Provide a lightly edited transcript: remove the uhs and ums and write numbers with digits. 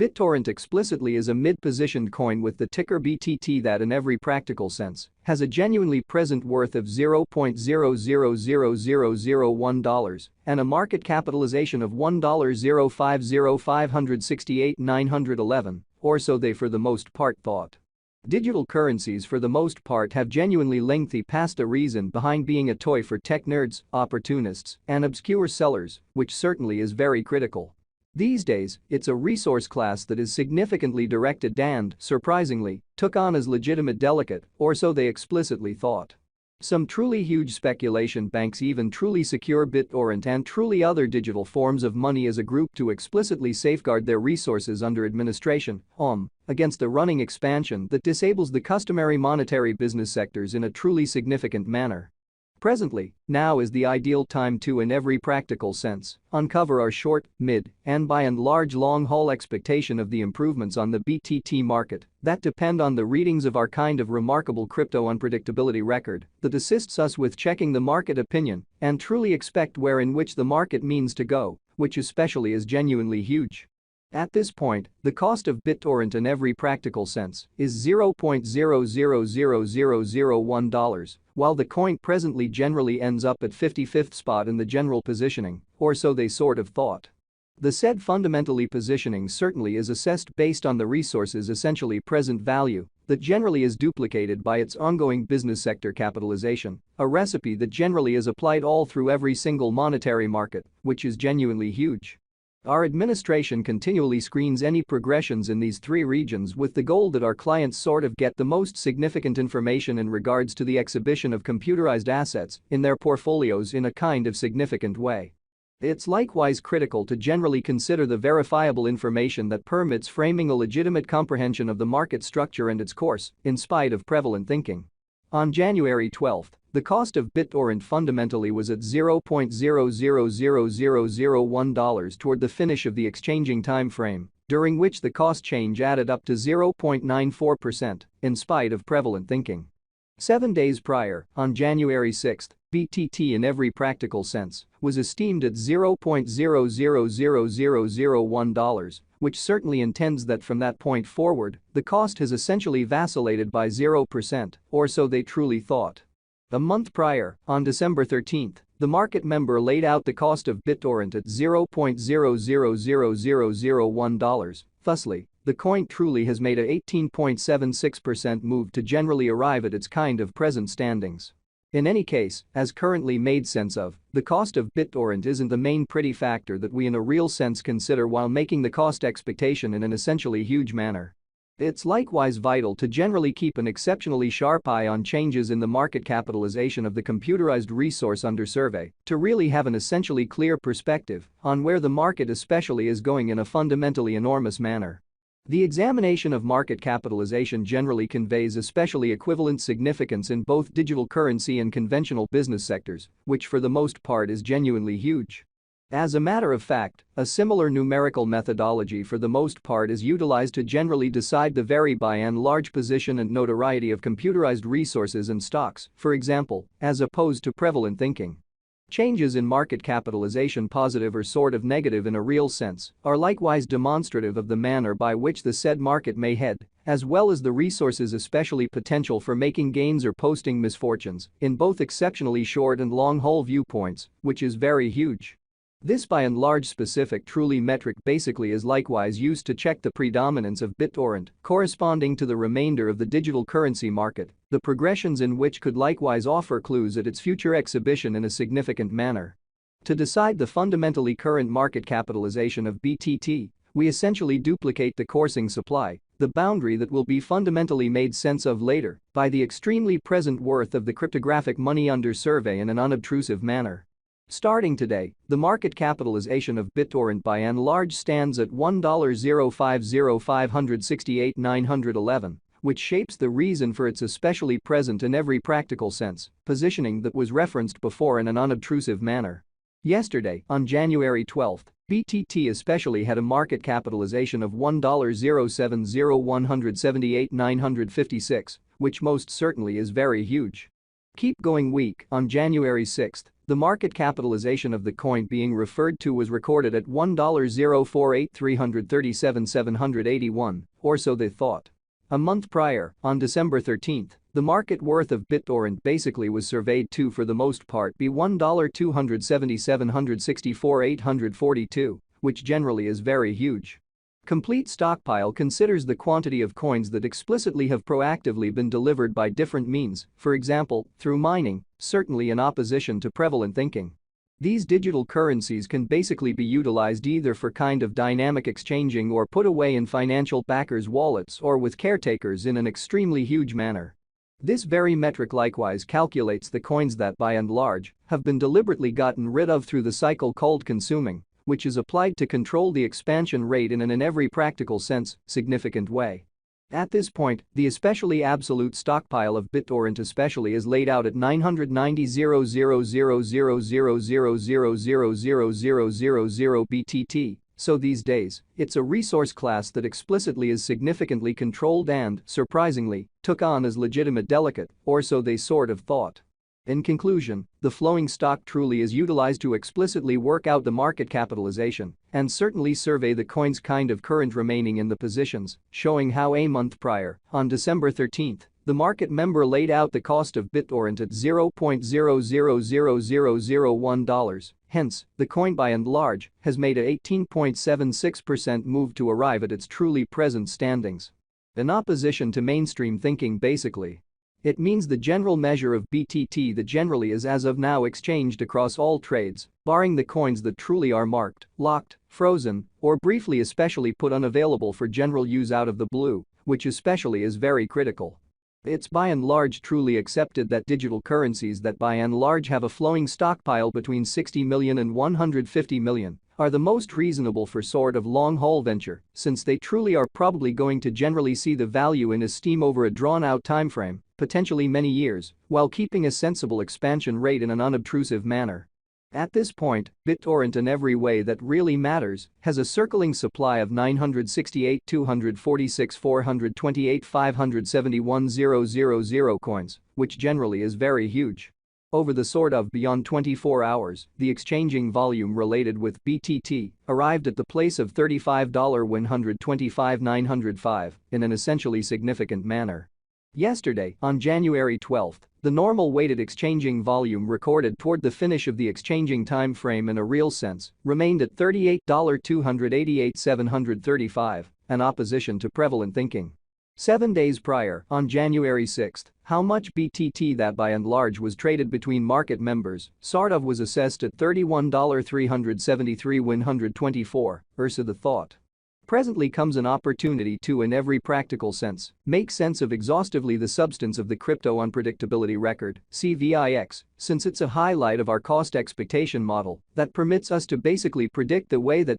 Bittorrent explicitly is a mid-positioned coin with the ticker BTT that in every practical sense has a genuinely present worth of $0.000001 and a market capitalization of $1,050,568,911, or so they for the most part thought. Digital currencies for the most part have genuinely lengthy past a reason behind being a toy for tech nerds, opportunists, and obscure sellers, which certainly is very critical. These days, it's a resource class that is significantly directed and, surprisingly, took on as legitimate delicate, or so they explicitly thought. Some truly huge speculation banks even truly secure Bittorrent and truly other digital forms of money as a group to explicitly safeguard their resources under administration, against a running expansion that disables the customary monetary business sectors in a truly significant manner. Presently, now is the ideal time to, in every practical sense, uncover our short, mid, and by and large long-haul expectation of the improvements on the BTT market that depend on the readings of our kind of remarkable crypto unpredictability record that assists us with checking the market opinion and truly expect where in which the market means to go, which especially is genuinely huge. At this point, the cost of Bittorrent in every practical sense is $0.000001, while the coin presently generally ends up at 55th spot in the general positioning, or so they sort of thought. The said fundamentally positioning certainly is assessed based on the resource's essentially present value that generally is duplicated by its ongoing business sector capitalization, a recipe that generally is applied all through every single monetary market, which is genuinely huge. Our administration continually screens any progressions in these three regions with the goal that our clients sort of get the most significant information in regards to the exhibition of computerized assets in their portfolios in a kind of significant way. It's likewise critical to generally consider the verifiable information that permits framing a legitimate comprehension of the market structure and its course, in spite of prevalent thinking. On January 12, the cost of Bittorrent fundamentally was at $0.000001 toward the finish of the exchanging time frame, during which the cost change added up to 0.94%, in spite of prevalent thinking. 7 days prior, on January 6, BTT in every practical sense was esteemed at $0.000001, which certainly intends that from that point forward, the cost has essentially vacillated by 0%, or so they truly thought. A month prior, on December 13, the market member laid out the cost of Bittorrent at $0.000001. Thusly, the coin truly has made a 18.76% move to generally arrive at its kind of present standings. In any case, as currently made sense of, the cost of Bittorrent isn't the main pretty factor that we in a real sense consider while making the cost expectation in an essentially huge manner. It's likewise vital to generally keep an exceptionally sharp eye on changes in the market capitalization of the computerized resource under survey to really have an essentially clear perspective on where the market especially is going in a fundamentally enormous manner. The examination of market capitalization generally conveys especially equivalent significance in both digital currency and conventional business sectors, which for the most part is genuinely huge. As a matter of fact, a similar numerical methodology for the most part is utilized to generally decide the very by and large position and notoriety of computerized resources and stocks, for example, as opposed to prevalent thinking. Changes in market capitalization, positive or sort of negative in a real sense, are likewise demonstrative of the manner by which the said market may head, as well as the resources especially potential for making gains or posting misfortunes in both exceptionally short and long-haul viewpoints, which is very huge. This by and large specific truly metric basically is likewise used to check the predominance of Bittorrent corresponding to the remainder of the digital currency market, the progressions in which could likewise offer clues at its future exhibition in a significant manner. To decide the fundamentally current market capitalization of BTT, we essentially duplicate the coursing supply, the boundary that will be fundamentally made sense of later by the extremely present worth of the cryptographic money under survey in an unobtrusive manner. Starting today, the market capitalization of Bittorrent by and large stands at $1,050,568,911, which shapes the reason for its especially present in every practical sense positioning that was referenced before in an unobtrusive manner. Yesterday, on January 12, BTT especially had a market capitalization of $1,070,178,956, which most certainly is very huge. Keep going week. On January 6, the market capitalization of the coin being referred to was recorded at $1,048,337,781, or so they thought. A month prior, on December 13, the market worth of Bittorrent basically was surveyed to for the most part be $1,277,64842, which generally is very huge. Complete stockpile considers the quantity of coins that explicitly have proactively been delivered by different means, for example, through mining, certainly in opposition to prevalent thinking. These digital currencies can basically be utilized either for kind of dynamic exchanging or put away in financial backers' wallets or with caretakers in an extremely huge manner. This very metric likewise calculates the coins that by and large have been deliberately gotten rid of through the cycle called consuming, which is applied to control the expansion rate in every practical sense, significant way. At this point, the especially absolute stockpile of Bittorrent especially is laid out at 990,000,000,000,000,000 BTT, so these days, it's a resource class that explicitly is significantly controlled and, surprisingly, took on as legitimate delicate, or so they sort of thought. In conclusion, the flowing stock truly is utilized to explicitly work out the market capitalization and certainly survey the coin's kind of current remaining in the positions, showing how a month prior, on December 13, the market member laid out the cost of Bittorrent at $0.000001. Hence, the coin by and large has made a 18.76% move to arrive at its truly present standings. In opposition to mainstream thinking basically. It means the general measure of BTT that generally is as of now exchanged across all trades, barring the coins that truly are marked, locked, frozen, or briefly especially put unavailable for general use out of the blue, which especially is very critical. It's by and large truly accepted that digital currencies that by and large have a flowing stockpile between 60 million and 150 million are the most reasonable for sort of long-haul venture, since they truly are probably going to generally see the value in esteem over a drawn-out timeframe, potentially many years, while keeping a sensible expansion rate in an unobtrusive manner. At this point, Bittorrent in every way that really matters has a circling supply of 968,246,428,571,000 coins, which generally is very huge. Over the sort of beyond 24 hours, the exchanging volume related with BTT arrived at the place of $35,125,905 in an essentially significant manner. Yesterday, on January 12, the normal weighted exchanging volume recorded toward the finish of the exchanging time frame in a real sense remained at $38,288,735, in opposition to prevalent thinking. 7 days prior, on January 6, how much BTT that by and large was traded between market members sort of was assessed at $31,373,124, so the thought. Presently comes an opportunity to, in every practical sense, make sense of exhaustively the substance of the crypto unpredictability record, CVIX, since it's a highlight of our cost expectation model that permits us to basically predict the way that